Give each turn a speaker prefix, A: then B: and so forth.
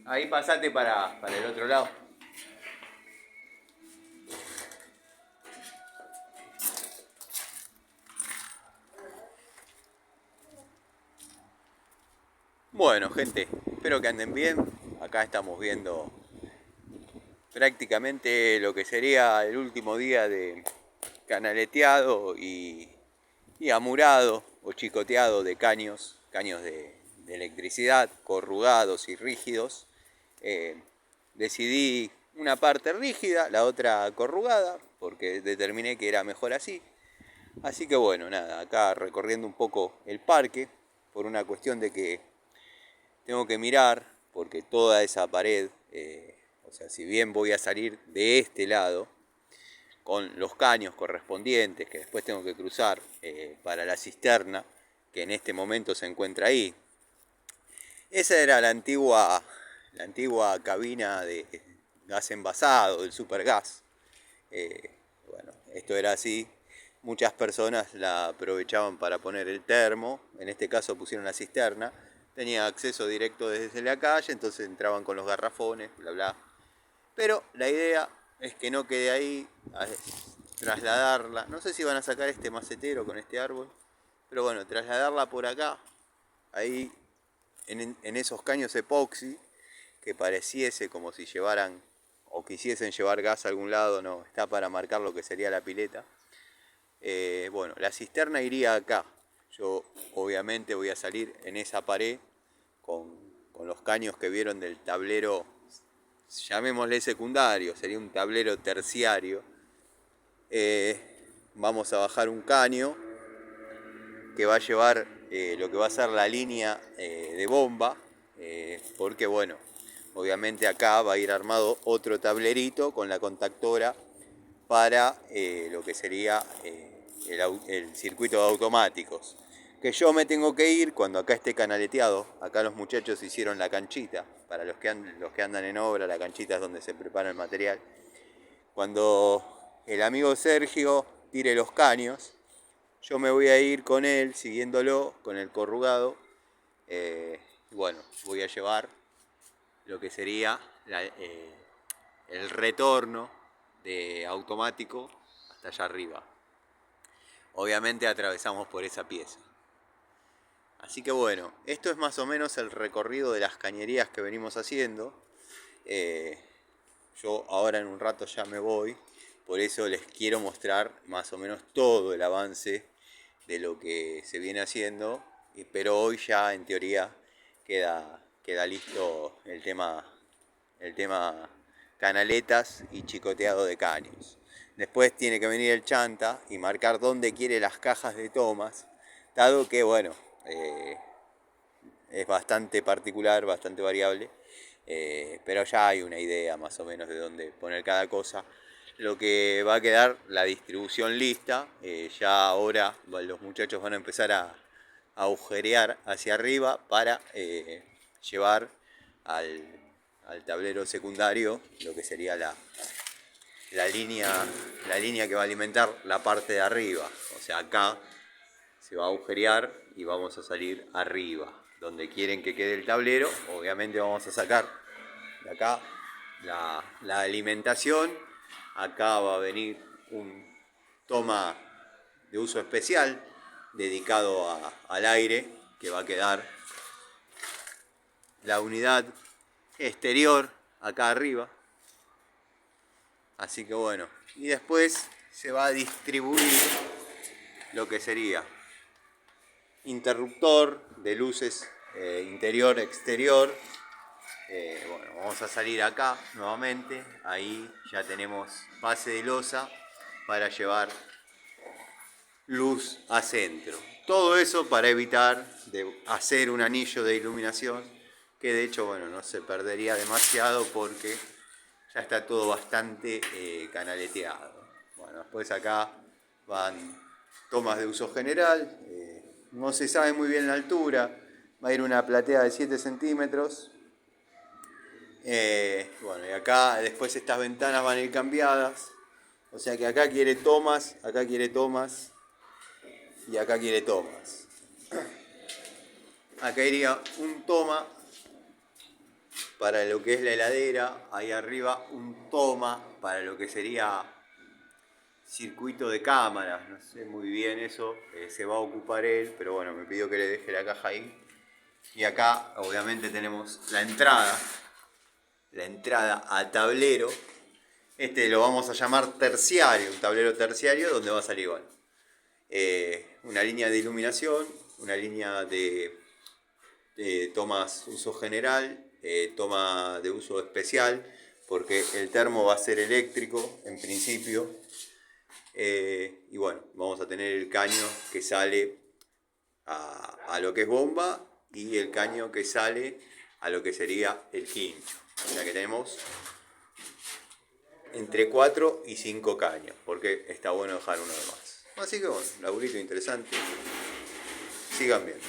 A: Ahí pasate para el otro lado. Bueno, gente, espero que anden bien. Acá estamos viendo prácticamente lo que sería el último día de canaleteado y amurado o chicoteado de caños de electricidad, corrugados y rígidos. Decidí una parte rígida, la otra corrugada, porque determiné que era mejor así. Así que bueno, nada, acá recorriendo un poco el parque, por una cuestión de que tengo que mirar, porque toda esa pared, o sea, si bien voy a salir de este lado, con los caños correspondientes, que después tengo que cruzar para la cisterna, que en este momento se encuentra ahí. Esa era la antigua cabina de gas envasado, del supergas. Bueno, esto era así. Muchas personas la aprovechaban para poner el termo, en este caso pusieron la cisterna, tenía acceso directo desde la calle, entonces entraban con los garrafones, bla bla. Pero la idea es que no quede ahí, trasladarla, no sé si van a sacar este macetero con este árbol, pero bueno, trasladarla por acá, ahí en esos caños epoxi, que pareciese como si llevaran o quisiesen llevar gas a algún lado, no, está para marcar lo que sería la pileta. Bueno, la cisterna iría acá. Yo obviamente voy a salir en esa pared con los caños que vieron del tablero, llamémosle secundario, sería un tablero terciario. Vamos a bajar un caño que va a llevar lo que va a ser la línea de bomba, porque bueno, obviamente acá va a ir armado otro tablerito con la contactora para lo que sería el circuito de automáticos. Que yo me tengo que ir cuando acá esté canaleteado. Acá los muchachos hicieron la canchita. Para los que andan en obra, la canchita es donde se prepara el material. Cuando el amigo Sergio tire los caños, yo me voy a ir con él, siguiéndolo, con el corrugado. Bueno, voy a llevar lo que sería el retorno de automático hasta allá arriba. Obviamente atravesamos por esa pieza. Así que bueno, esto es más o menos el recorrido de las cañerías que venimos haciendo. Yo ahora en un rato ya me voy, por eso les quiero mostrar más o menos todo el avance de lo que se viene haciendo, pero hoy ya en teoría queda listo el tema canaletas y chicoteado de caños. Después tiene que venir el chanta y marcar dónde quiere las cajas de tomas, dado que bueno, es bastante particular, bastante variable, pero ya hay una idea más o menos de dónde poner cada cosa. Lo que va a quedar la distribución lista, ya ahora los muchachos van a empezar a agujerear hacia arriba para llevar al tablero secundario lo que sería la línea que va a alimentar la parte de arriba. O sea, acá se va a agujerear y vamos a salir arriba, donde quieren que quede el tablero. Obviamente vamos a sacar de acá la alimentación. Acá va a venir un toma de uso especial dedicado al aire, que va a quedar la unidad exterior acá arriba. Así que bueno, y después se va a distribuir lo que sería interruptor de luces interior, exterior. Bueno, vamos a salir acá nuevamente. Ahí ya tenemos base de losa para llevar luz a centro. Todo eso para evitar de hacer un anillo de iluminación, que de hecho bueno, no se perdería demasiado porque ya está todo bastante canaleteado. Bueno, después acá van tomas de uso general. No se sabe muy bien la altura. Va a ir una platea de 7 centímetros. Bueno, y acá después estas ventanas van a ir cambiadas. O sea que acá quiere tomas, acá quiere tomas y acá quiere tomas. Acá iría un toma para lo que es la heladera, ahí arriba un toma para lo que sería circuito de cámaras, no sé muy bien eso, se va a ocupar él, pero bueno, me pidió que le deje la caja ahí. Y acá obviamente tenemos la entrada a tablero. Este lo vamos a llamar terciario, un tablero terciario donde va a salir, bueno, una línea de iluminación, una línea de tomas uso general, toma de uso especial, porque el termo va a ser eléctrico en principio. Y bueno, vamos a tener el caño que sale a lo que es bomba y el caño que sale a lo que sería el quincho. O sea que tenemos entre 4 y 5 caños, porque está bueno dejar uno de más. Así que bueno, laburito interesante. Sigan viendo.